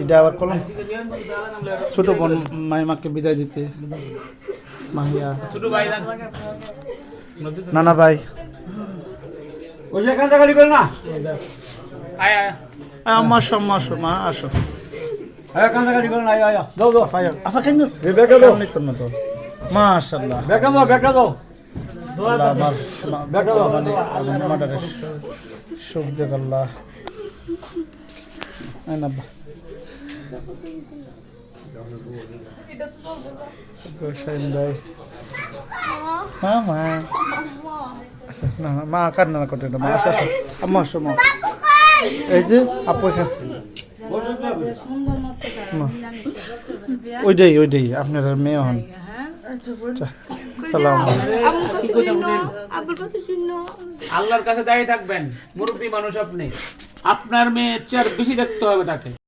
এটা আবার কলম ছোট বোন মাইমাকে বিদায় দিতে মাহিয়া ছোট ভাই নানা ভাই ওই যে কান্দা গাড়ি করে না আয় আয় আম্মা আসো আম্মা আসো মা আসো আয় কান্দা গাড়ি করে না আয় আয় দাও দাও আফা কেন এই ব্যাগটা দাও নিত না তো মাশাআল্লাহ ব্যাগটা দাও আল্লাহ আমার ব্যাগটা দাও মানে আমার মাদারে শুভ দেখ আল্লাহ আয় না গোসাইন ভাই হ্যাঁ মা আচ্ছা না না মা কান্না করতে না মা আসো আম্মা আসো মা এই যে আপু এখানে ওইটাই আপনার মেয়ে হন সালাম আল্লাহর কাছে দাঁড়িয়ে থাকবেন মুরব্বী মানুষ আপনি আপনার মেয়ের চেয়ে বেশি দেখতে হবে তাকে